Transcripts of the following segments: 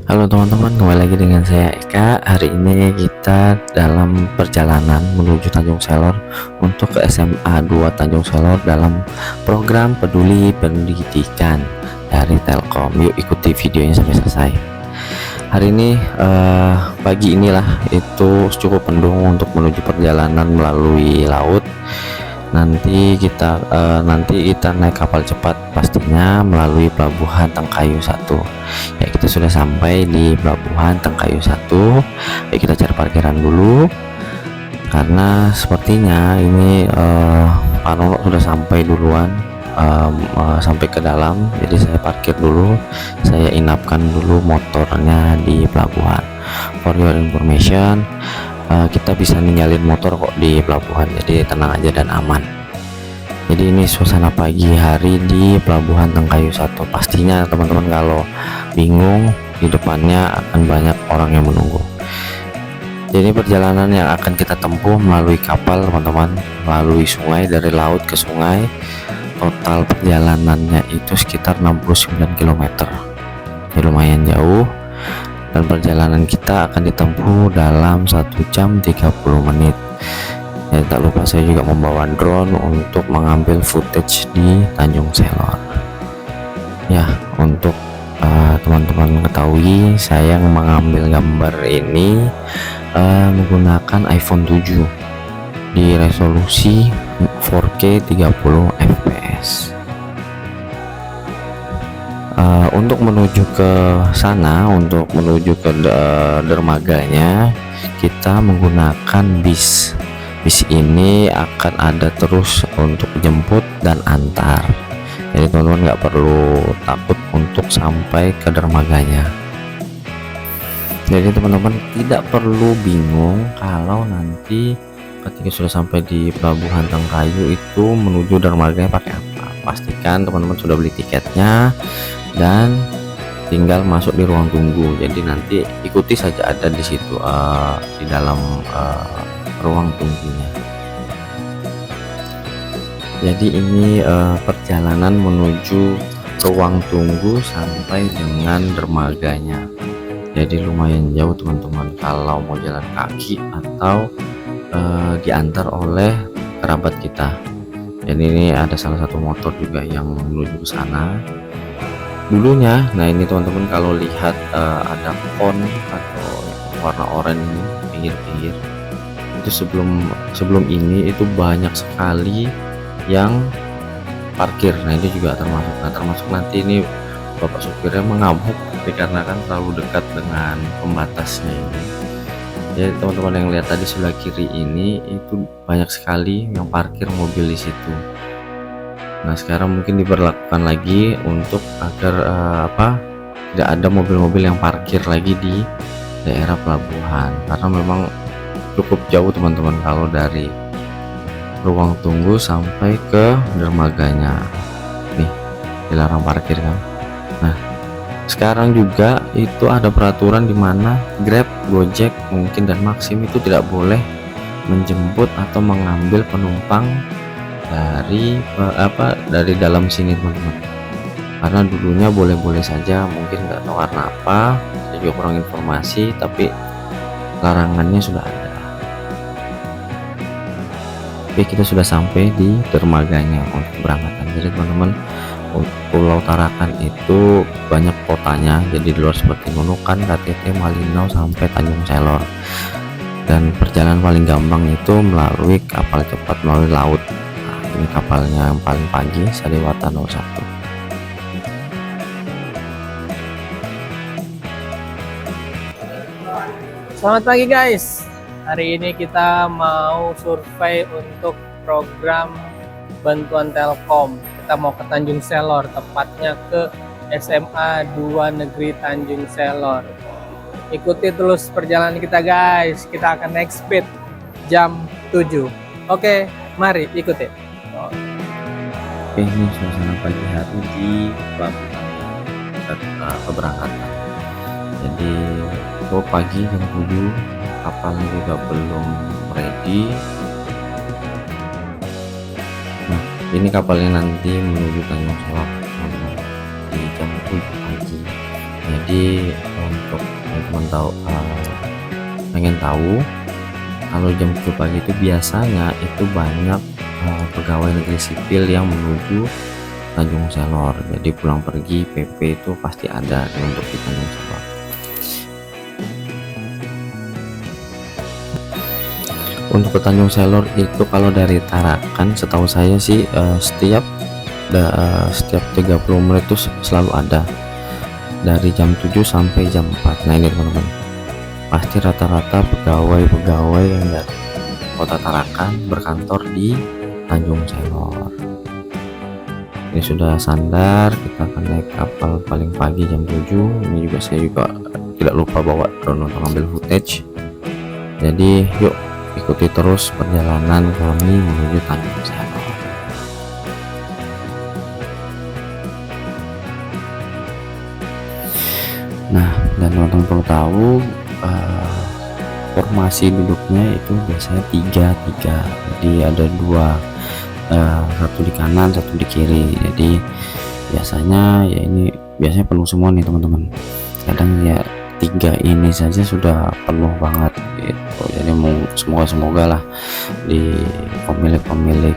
Halo teman-teman, kembali lagi dengan saya Eka. Hari ini kita dalam perjalanan menuju Tanjung Selor untuk ke SMA 2 Tanjung Selor dalam program Peduli Pendidikan dari Telkom. Yuk ikuti videonya sampai selesai. Hari ini pagi inilah itu cukup mendung untuk menuju perjalanan melalui laut. Nanti kita naik kapal cepat pastinya melalui pelabuhan Tengkayu 1. Ya, kita sudah sampai di pelabuhan Tengkayu 1. Ya, kita cari parkiran dulu karena sepertinya ini Pak Nono sudah sampai duluan, sampai ke dalam. Jadi saya parkir dulu, saya inapkan dulu motornya di pelabuhan. For your information, kita bisa ninggalin motor kok di pelabuhan, jadi tenang aja dan aman. Jadi ini suasana pagi hari di pelabuhan Tengkayu 1. Pastinya teman-teman kalau bingung, di depannya akan banyak orang yang menunggu. Jadi perjalanan yang akan kita tempuh melalui kapal teman-teman, melalui sungai, dari laut ke sungai. Total perjalanannya itu sekitar 69 km. Ini lumayan jauh. Dan perjalanan kita akan ditempuh dalam 1 jam 30 menit. Ya, tak lupa saya juga membawa drone untuk mengambil footage di Tanjung Selor. Ya, untuk teman-teman ketahui, saya mengambil gambar ini menggunakan iPhone 7 di resolusi 4K 30 fps. Untuk menuju ke sana, untuk menuju ke dermaganya, kita menggunakan bis. Bis ini akan ada terus untuk jemput dan antar. Jadi teman-teman nggak perlu takut untuk sampai ke dermaganya. Jadi teman-teman tidak perlu bingung kalau nanti ketika sudah sampai di pelabuhan Tengkayu itu menuju dermaganya pakai apa. Pastikan teman-teman sudah beli tiketnya dan tinggal masuk di ruang tunggu. Jadi nanti ikuti saja, ada di situ di dalam ruang tunggunya. Jadi ini perjalanan menuju ruang tunggu sampai dengan dermaganya. Jadi lumayan jauh teman-teman kalau mau jalan kaki atau diantar oleh kerabat kita. Dan ini ada salah satu motor juga yang menuju ke sana dulunya. Nah ini teman-teman kalau lihat ada pon atau warna oranye ini pinggir-pinggir, itu sebelum ini itu banyak sekali yang parkir. Nah ini juga termasuk nanti ini bapak supirnya mengamuk dikarenakan terlalu dekat dengan pembatasnya ini. Jadi teman-teman yang lihat tadi sebelah kiri ini itu banyak sekali yang parkir mobil di situ. Nah sekarang mungkin diberlakukan lagi untuk agar tidak ada mobil-mobil yang parkir lagi di daerah pelabuhan, karena memang cukup jauh teman-teman kalau dari ruang tunggu sampai ke dermaganya. Nih dilarang parkir kan. Nah sekarang juga itu ada peraturan di mana Grab, Gojek mungkin dan Maxim itu tidak boleh menjemput atau mengambil penumpang dari dalam sini teman-teman. Karena dulunya boleh-boleh saja, mungkin nggak tahu karena apa, saya juga kurang informasi, tapi larangannya sudah ada. Oke, kita sudah sampai di dermaganya untuk keberangkatan. Jadi teman-teman, Pulau Tarakan itu banyak kotanya, jadi di luar seperti Nunukan, KTT, Malinau sampai Tanjung Selor. Dan perjalanan paling gampang itu melalui kapal cepat melalui laut. Nah, ini kapalnya yang paling pagi, Sariwata 01. Selamat pagi guys. Hari ini kita mau survei untuk program bantuan Telkom. Kita mau ke Tanjung Selor, tepatnya ke SMA 2 Negeri Tanjung Selor. Ikuti terus perjalanan kita guys. Kita akan naik speed jam 7. Oke, mari ikuti. Oke, ini suasana pagi hari di pelabuhan keberangkatan. Jadi pagi jam 7, kapalnya juga belum ready. Nah ini kapalnya nanti menuju Tanjung Selor di jam 7 pagi. Jadi untuk teman-teman tahu pengen tahu, kalau jam 7 pagi itu biasanya itu banyak pegawai negeri sipil yang menuju Tanjung Selor. Jadi pulang pergi PP itu pasti ada untuk di Tanjung Selor. Untuk ke Tanjung Selor itu kalau dari Tarakan setahu saya sih setiap 30 menit itu selalu ada dari jam 7 sampai jam 4. Nah ini teman-teman, pasti rata-rata pegawai yang dari kota Tarakan berkantor di Tanjung Selor. Ini sudah sandar, kita akan naik kapal paling pagi jam 7. Ini juga saya juga tidak lupa bawa drone untuk ambil footage. Jadi yuk ikuti terus perjalanan kami menuju Tanjung Selor. Nah, dan teman-teman perlu tahu formasi duduknya itu biasanya 3-3. Jadi ada dua, satu di kanan, satu di kiri. Jadi biasanya ya ini biasanya penuh semua nih teman-teman. Kadang ya 3 ini saja sudah penuh banget gitu. Jadi semoga lah di pemilik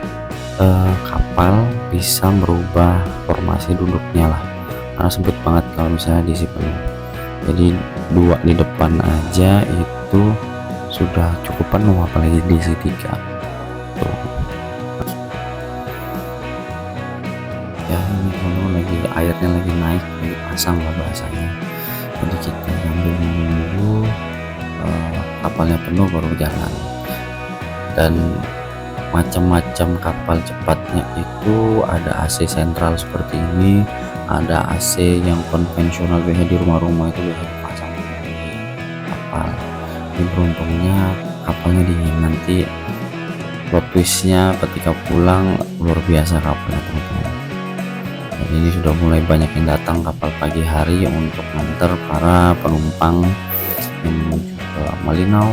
kapal bisa merubah formasi duduknya lah, karena sempit banget kalau misalnya diisi penuh. Jadi 2 di depan aja itu sudah cukup penuh, apalagi diisi 3 tuh. Ya ini kalau lagi airnya lagi naik, lagi pasang lah bahasanya. Jadi kita sambil menunggu kapalnya penuh baru jalan. Dan macam-macam kapal cepatnya itu ada AC sentral seperti ini, ada AC yang konvensional biasa di rumah-rumah itu biasa dipasang di kapal. Ini beruntungnya kapalnya dingin, nanti plot twistnya ketika pulang luar biasa kapalnya teman-teman. Dan ini sudah mulai banyak yang datang kapal pagi hari untuk mengantar para penumpang yang menuju ke Malinau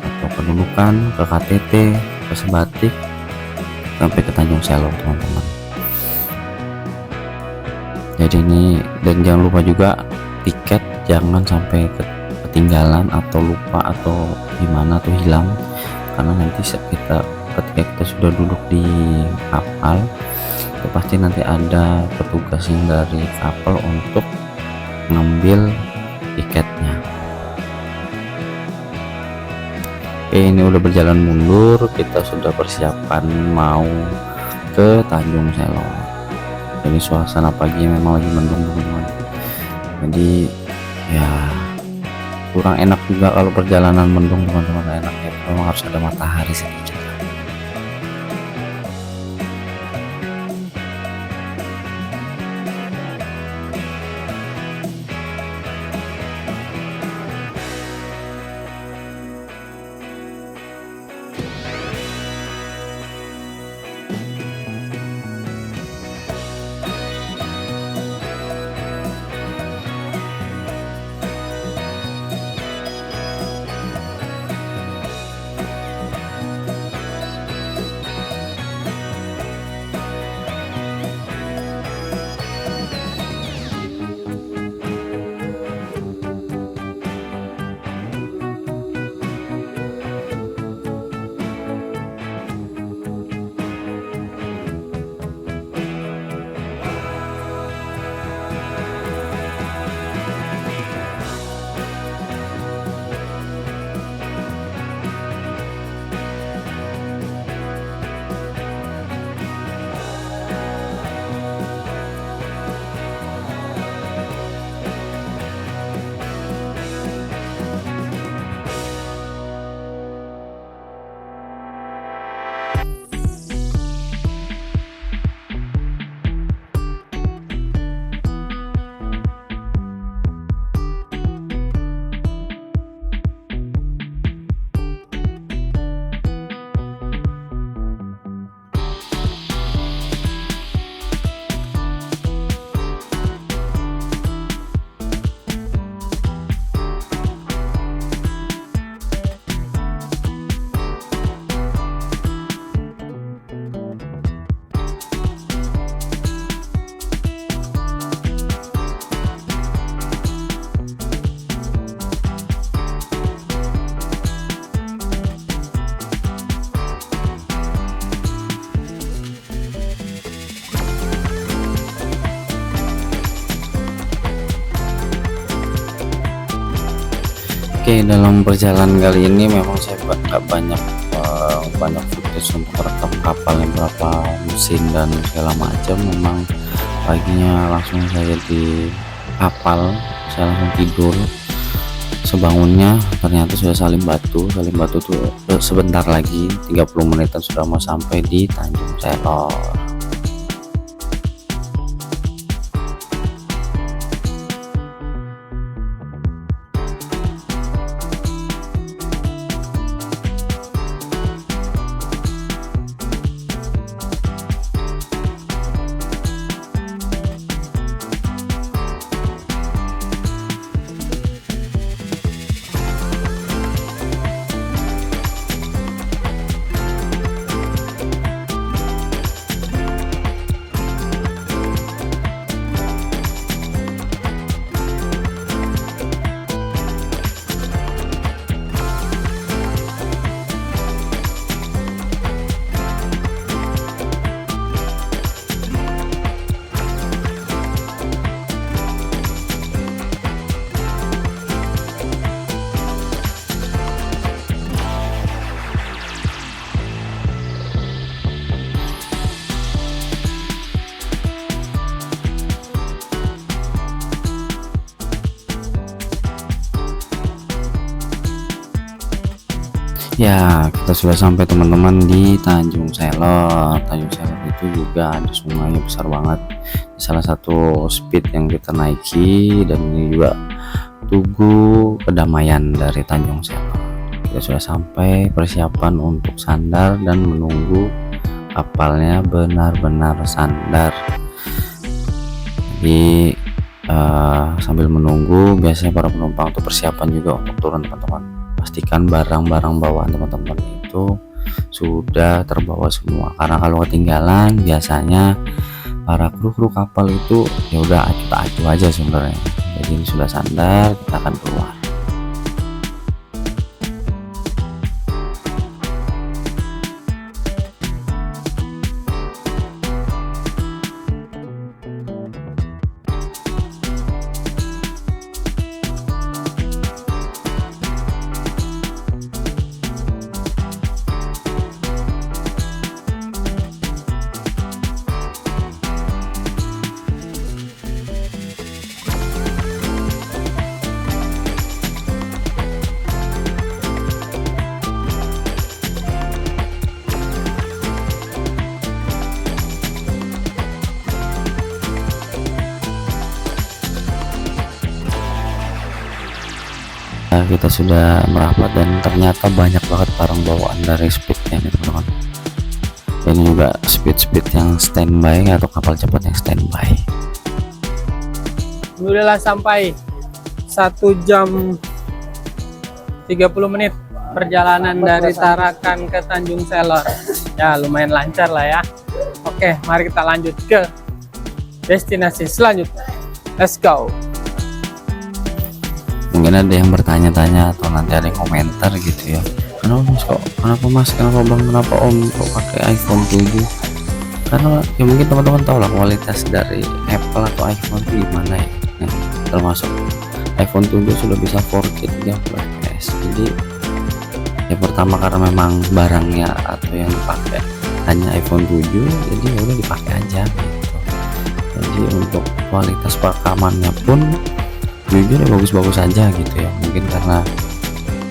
atau ke Nunukan, ke KTT, ke Sebatik, sampai ke Tanjung Selor teman-teman. Jadi ini, dan jangan lupa juga tiket jangan sampai ketinggalan atau lupa atau gimana atau hilang, karena nanti ketika kita sudah duduk di kapal itu pasti nanti ada petugas yang dari kapal untuk ngambil tiketnya. Ini udah berjalan mundur, kita sudah persiapan mau ke Tanjung Selor. Jadi suasana pagi memang lagi mendung teman-teman. Jadi ya kurang enak juga kalau perjalanan mendung teman-teman. Enaknya memang harus ada matahari sedikit. Oke, dalam perjalanan kali ini memang saya nggak banyak footage untuk rekam kapalnya berapa mesin dan segala macam. Memang paginya langsung saya di kapal, saya langsung tidur. Sebangunnya ternyata sudah Salim Batu tuh sebentar lagi 30 menitan sudah mau sampai di Tanjung Selor. Ya, kita sudah sampai teman-teman di Tanjung Selor. Tanjung Selor itu juga ada sungainya besar banget. Salah satu speed yang kita naiki, dan ini juga Tugu Kedamaian dari Tanjung Selor. Kita sudah sampai, persiapan untuk sandar dan menunggu kapalnya benar-benar sandar. Jadi sambil menunggu, biasanya para penumpang itu persiapan juga untuk turun teman-teman. Pastikan barang-barang bawaan teman-teman itu sudah terbawa semua, karena kalau ketinggalan biasanya para kru kapal itu ya udah acuh aja sebenarnya. Jadi ini sudah sandar, kita akan keluar. Kita sudah merapat dan ternyata banyak banget barang bawaan dari speednya nih teman-teman. Ini juga speed yang standby atau kapal cepat yang standby. Alhamdulillah sampai 1 jam 30 menit perjalanan dari Tarakan ke Tanjung Selor. Ya lumayan lancar lah ya. Oke, mari kita lanjut ke destinasi selanjutnya. Let's go. Mungkin ada yang bertanya-tanya atau nanti ada yang komentar gitu ya, kenapa mas, kenapa bang, kenapa om kok pakai iPhone 7? Karena ya mungkin teman-teman tahu lah kualitas dari Apple atau iPhone itu gimana ya. Nah, termasuk iPhone 7 sudah bisa 4K 30 fps. Jadi ya pertama karena memang barangnya atau yang dipakai hanya iPhone 7, jadi ya udah dipakai aja gitu. Jadi untuk kualitas rekamannya pun jujur ya bagus-bagus aja gitu ya. Mungkin karena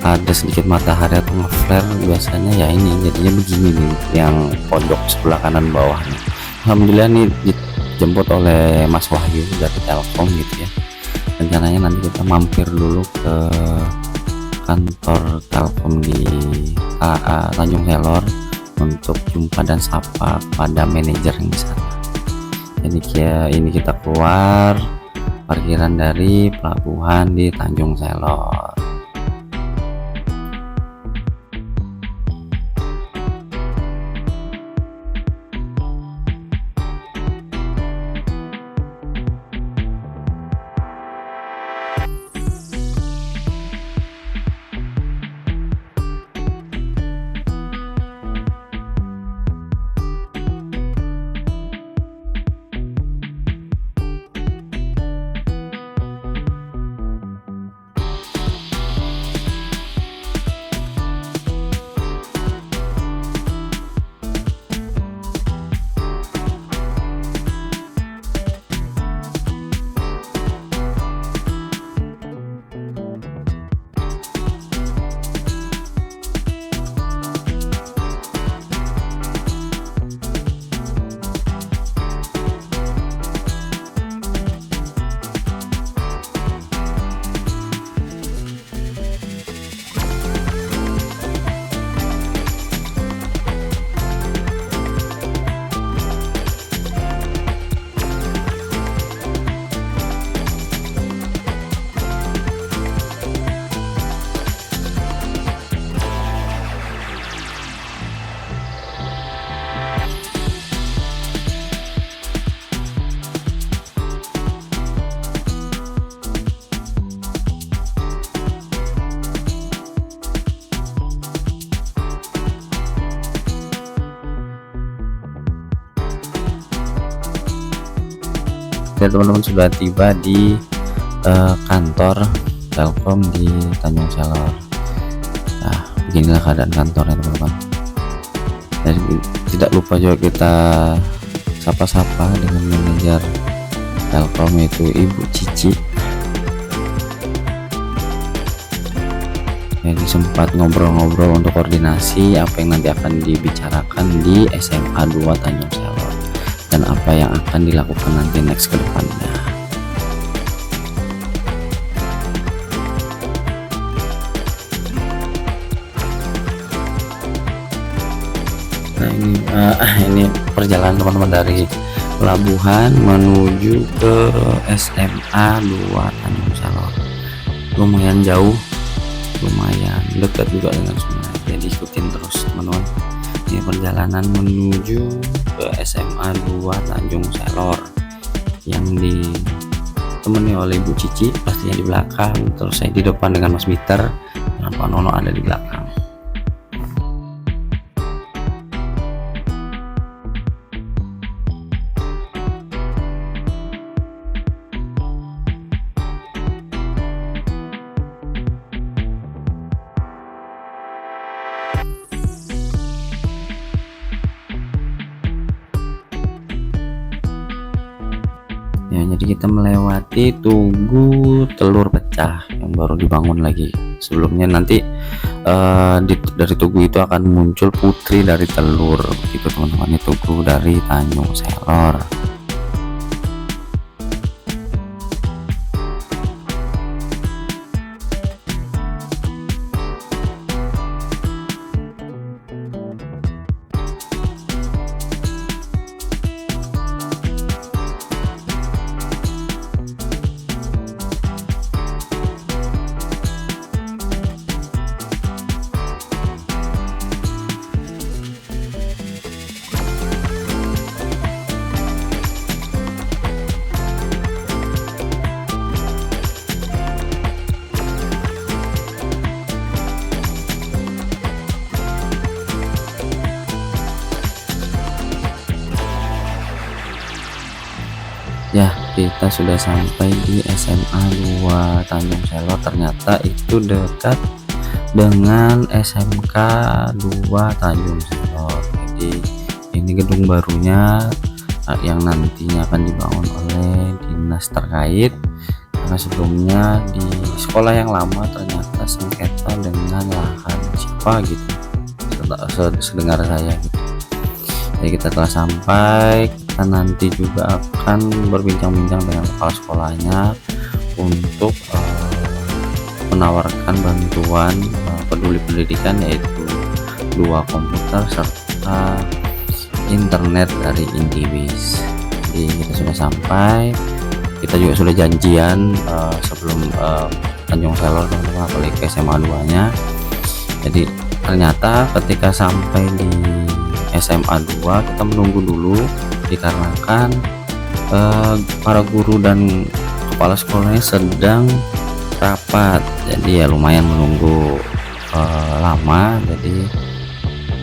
ada sedikit matahari atau nge-flare biasanya ya, ini jadinya begini nih yang pojok sebelah kanan bawah nih. Alhamdulillah nih dijemput oleh Mas Wahyu dari Telkom gitu ya. Rencananya nanti kita mampir dulu ke kantor Telkom di Tanjung Selor untuk jumpa dan sapa pada manajer yang di sana. Jadi ini kita keluar parkiran dari pelabuhan di Tanjung Selor. ya teman-teman sudah tiba di kantor Telkom di Tanjung Selor. Nah, beginilah keadaan kantornya teman-teman. Dan tidak lupa juga kita sapa-sapa dengan manajer Telkom, yaitu Ibu Cici. Jadi sempat ngobrol-ngobrol untuk koordinasi apa yang nanti akan dibicarakan di SMA 2 Tanjung Selor dan apa yang akan dilakukan nanti next ke depannya. Nah ini perjalanan teman-teman dari pelabuhan menuju ke SMA 2 Tanjung Selor. Lumayan jauh, lumayan dekat juga dengan sungai, jadi ikutin terus teman-teman. Ini perjalanan menuju ke SMA 2 Tanjung Selor yang ditemani oleh Ibu Cici pastinya di belakang, terus saya di depan dengan Mas Peter dan Pak Nono ada di belakang. Ya, jadi kita melewati Tugu Telur Pecah yang baru dibangun lagi. Sebelumnya nanti dari Tugu itu akan muncul putri dari telur gitu teman-teman. Ini Tugu dari Tanjung Selor. Ya, kita sudah sampai di SMA 2 Tanjung Selor. Ternyata itu dekat dengan SMK 2 Tanjung Selor. Jadi ini gedung barunya yang nantinya akan dibangun oleh dinas terkait, karena sebelumnya di sekolah yang lama ternyata sengketa dengan lahan siapa gitu, sedengar saya gitu. Jadi kita telah sampai, kita nanti juga akan berbincang-bincang dengan kepala sekolahnya untuk menawarkan bantuan peduli pendidikan, yaitu 2 komputer serta internet dari Indiwis. Jadi kita sudah sampai, kita juga sudah janjian sebelum Tanjung Selor teman-teman, apalagi ke SMA 2 nya. Jadi ternyata ketika sampai di SMA 2 kita menunggu dulu dikarenakan para guru dan kepala sekolahnya sedang rapat, jadi ya lumayan menunggu lama. Jadi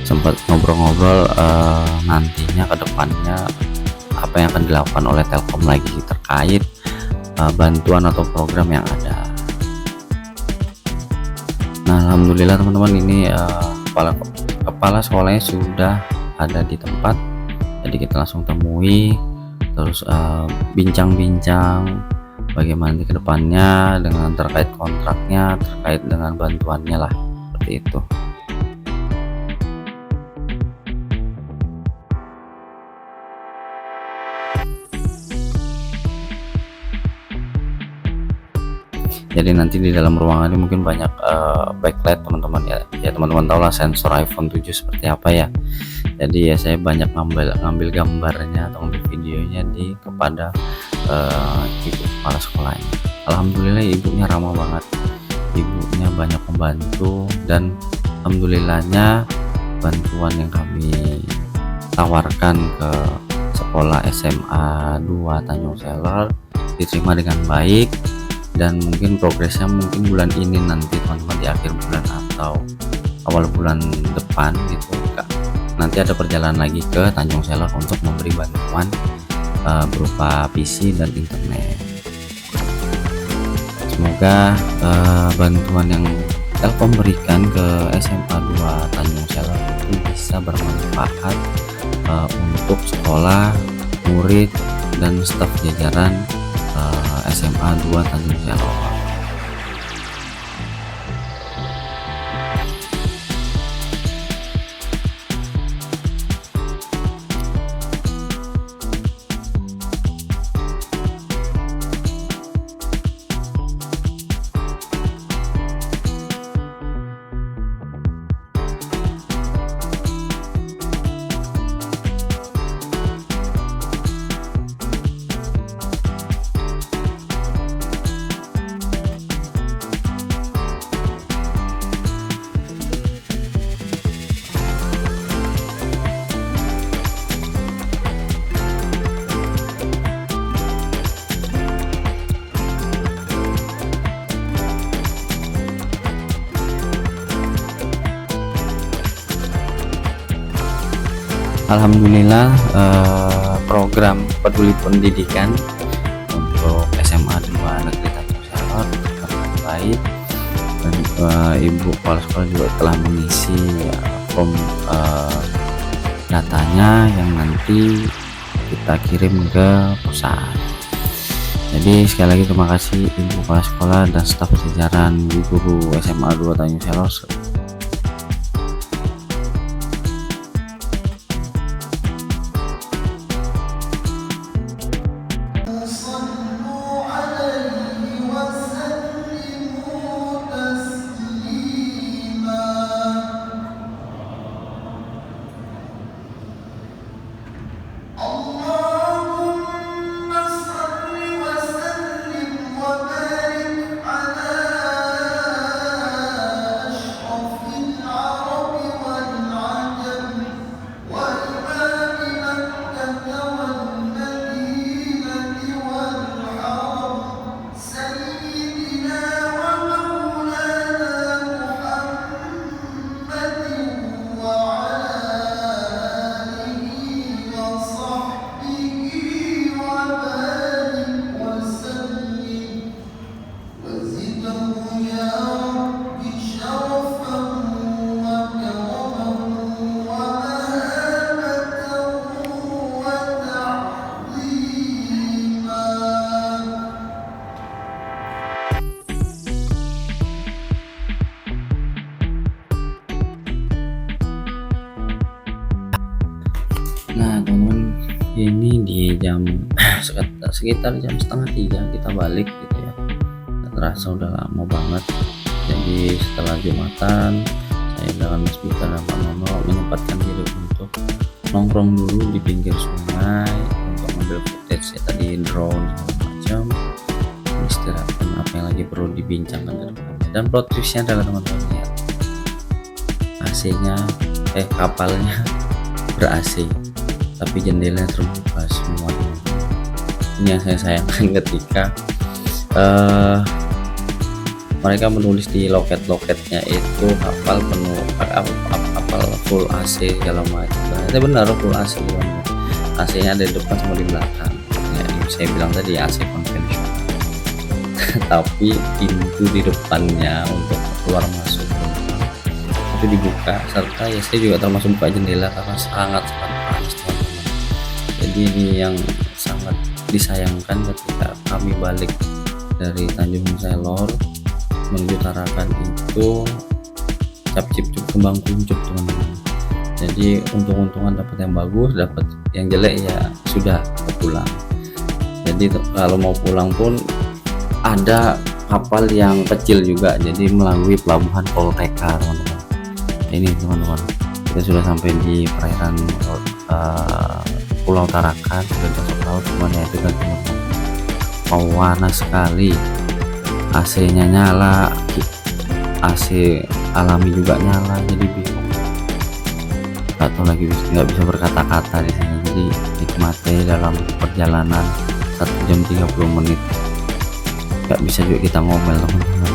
sempat ngobrol-ngobrol nantinya ke depannya apa yang akan dilakukan oleh Telkom lagi terkait bantuan atau program yang ada. Nah, alhamdulillah teman-teman, ini kepala sekolahnya sudah ada di tempat, jadi kita langsung temui, terus bincang-bincang bagaimana ke depannya dengan terkait kontraknya, terkait dengan bantuannya lah, seperti itu. Jadi nanti di dalam ruangan ini mungkin banyak backlight teman-teman ya teman-teman tahu lah sensor iPhone 7 seperti apa ya. Jadi ya saya banyak ngambil gambarnya atau ngambil videonya kepada ibu kepala sekolahnya. Alhamdulillah ibunya ramah banget, ibunya banyak membantu, dan alhamdulillahnya bantuan yang kami tawarkan ke sekolah SMA 2 Tanjung Selor diterima dengan baik. Dan mungkin progresnya mungkin bulan ini nanti teman-teman, di akhir bulan atau awal bulan depan gitu, nanti ada perjalanan lagi ke Tanjung Selor untuk memberi bantuan berupa PC dan internet. Semoga bantuan yang Telkom berikan ke SMA 2 Tanjung Selor itu bisa bermanfaat untuk sekolah, murid, dan staf jajaran SMA 2 Tanjung Selor. Alhamdulillah program peduli pendidikan untuk SMA 2 Negeri Tanjung Selor sangat baik, dan Ibu Kepala Sekolah juga telah mengisi form datanya yang nanti kita kirim ke pusat. Jadi sekali lagi terima kasih Ibu Kepala Sekolah dan staf jajaran guru SMA 2 Tanjung Selor. Nah teman-teman, ini di jam sekitar jam 2:30 kita balik gitu ya. Nggak terasa udah lama banget. Jadi setelah Jumatan, saya dengan Mas Bika dan Pak Nono menyempatkan diri untuk nongkrong dulu di pinggir sungai untuk ngambil footage ya, tadi drone segala macam, istirahatkan apa yang lagi perlu dibincangkan ke depannya. Dan plot twistnya adalah teman-teman lihat, AC-nya kapalnya ber-AC tapi jendelanya terbuka semua. Ini yang saya sayangkan ketika mereka menulis di loket-loketnya itu kapal penuh, kapal full AC segala macam. Ternyata benar full AC, AC-nya ada di depan sama di belakang ya, yang saya bilang tadi AC konvensional tapi pintu di depannya untuk keluar masuk itu dibuka, serta ya saya juga termasuk buka jendela karena sangat panas teman-teman. Jadi ini yang sangat disayangkan ketika kami balik dari Tanjung Selor menuju Tarakan itu cap-cip-cup kembang kuncup teman-teman. Jadi untung-untungan dapat yang bagus, dapat yang jelek ya sudah pulang. Jadi kalau mau pulang pun ada kapal yang kecil juga, jadi melalui pelabuhan Polteka teman-teman. Ini teman-teman, kita sudah sampai di perairan Pulau Tarakan, sudah masuk laut semuanya itu kan teman-teman. Panas sekali, AC-nya nyala, AC alami juga nyala, jadi bingung. Gak tahu lagi, nggak bisa berkata-kata di sini. Jadi nikmati dalam perjalanan 1 jam 30 menit. Gak bisa juga kita ngomel teman-teman.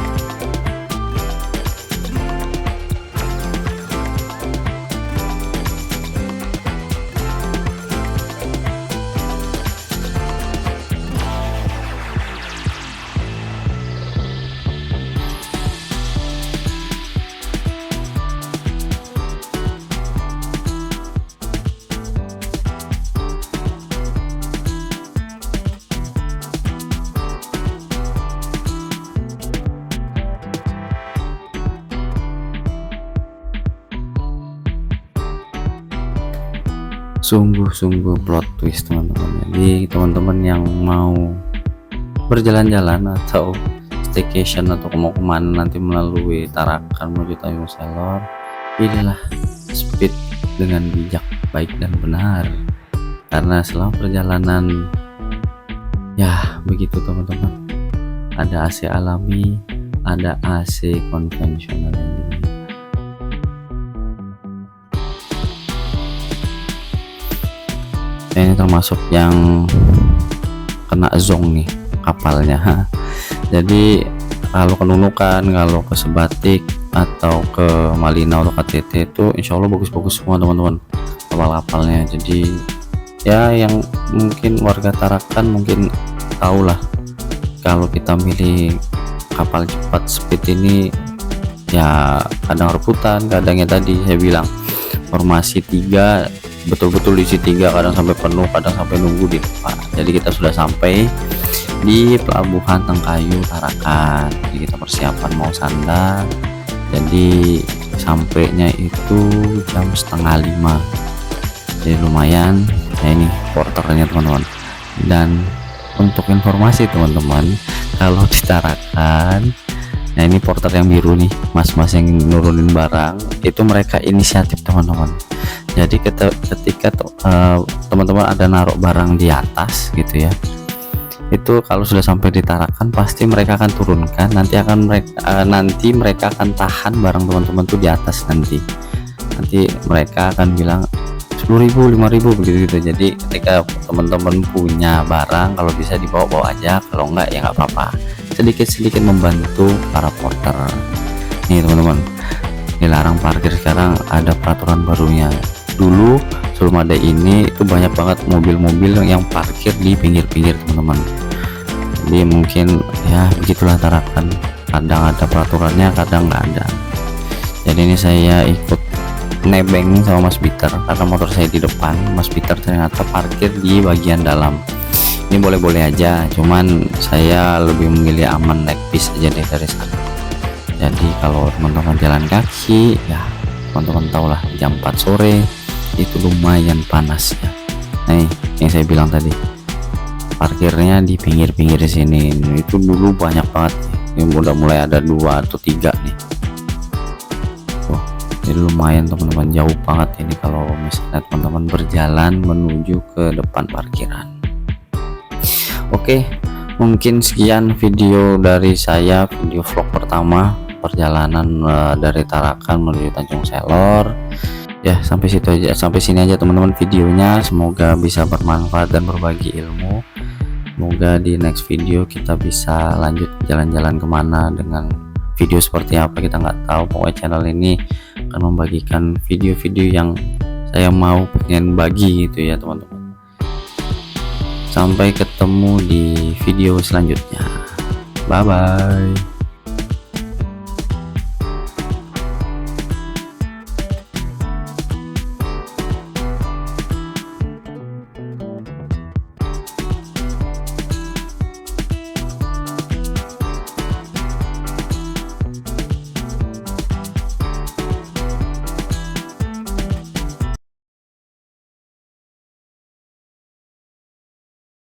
sungguh-sungguh plot twist teman-teman. Jadi teman-teman yang mau berjalan-jalan atau staycation atau mau kemana nanti melalui Tarakan menuju Tanjung Selor, pilihlah speed dengan bijak, baik dan benar, karena selama perjalanan ya begitu teman-teman, ada AC alami, ada AC konvensional yang dingin. Ini termasuk yang kena zong nih kapalnya. Jadi kalau ke Nunukan, kalau ke Sebatik atau ke Malina atau KTT itu insya Allah bagus-bagus semua teman-teman kapal-kapalnya. Jadi ya yang mungkin warga Tarakan mungkin tahu lah, kalau kita milih kapal cepat speed ini ya kadang rebutan, kadangnya tadi saya bilang formasi 3 betul-betul isi 3, kadang sampai penuh, kadang sampai nunggu di depan. Jadi kita sudah sampai di pelabuhan Tengkayu Tarakan, jadi kita persiapan mau sandar. Jadi sampainya itu jam 4:30, jadi lumayan. Nah ini porternya teman-teman. Dan untuk informasi teman-teman, kalau di Tarakan, nah ini porter yang biru nih, mas-mas yang nurunin barang itu mereka inisiatif teman-teman. Jadi ketika teman-teman ada naruh barang di atas gitu ya, itu kalau sudah sampai di Tarakan pasti mereka akan turunkan, nanti mereka akan tahan barang teman-teman tuh di atas. Nanti mereka akan bilang 10.000 5.000 begitu gitu. Jadi ketika teman-teman punya barang, kalau bisa dibawa aja, kalau enggak ya nggak apa-apa, sedikit-sedikit membantu para porter. Nih teman-teman, dilarang parkir sekarang ada peraturan barunya. Dulu sebelum ada ini itu banyak banget mobil-mobil yang parkir di pinggir-pinggir teman-teman. Jadi mungkin ya begitulah Tarakan, kadang ada peraturannya, kadang nggak ada. Jadi ini saya ikut nebeng sama Mas Peter karena motor saya di depan, Mas Peter ternyata parkir di bagian dalam. Ini boleh-boleh aja, cuman saya lebih memilih aman naik bis aja deh dari sana. Jadi kalau teman-teman jalan kaki ya teman-teman tahu lah, jam 4 sore itu lumayan panas ya. Nah yang saya bilang tadi, parkirnya di pinggir-pinggir sini itu dulu banyak banget. Ini udah mulai ada 2 atau 3 nih. Wah, jadi lumayan teman-teman, jauh banget ini kalau misalnya teman-teman berjalan menuju ke depan parkiran. Oke, mungkin sekian video dari saya, video vlog pertama perjalanan dari Tarakan menuju Tanjung Selor. Ya sampai sini aja teman-teman videonya, semoga bisa bermanfaat dan berbagi ilmu. Semoga di next video kita bisa lanjut jalan-jalan kemana dengan video seperti apa, kita nggak tahu. Pokoknya channel ini akan membagikan video-video yang saya mau pengen bagi gitu ya teman-teman. Sampai ketemu di video selanjutnya, bye bye.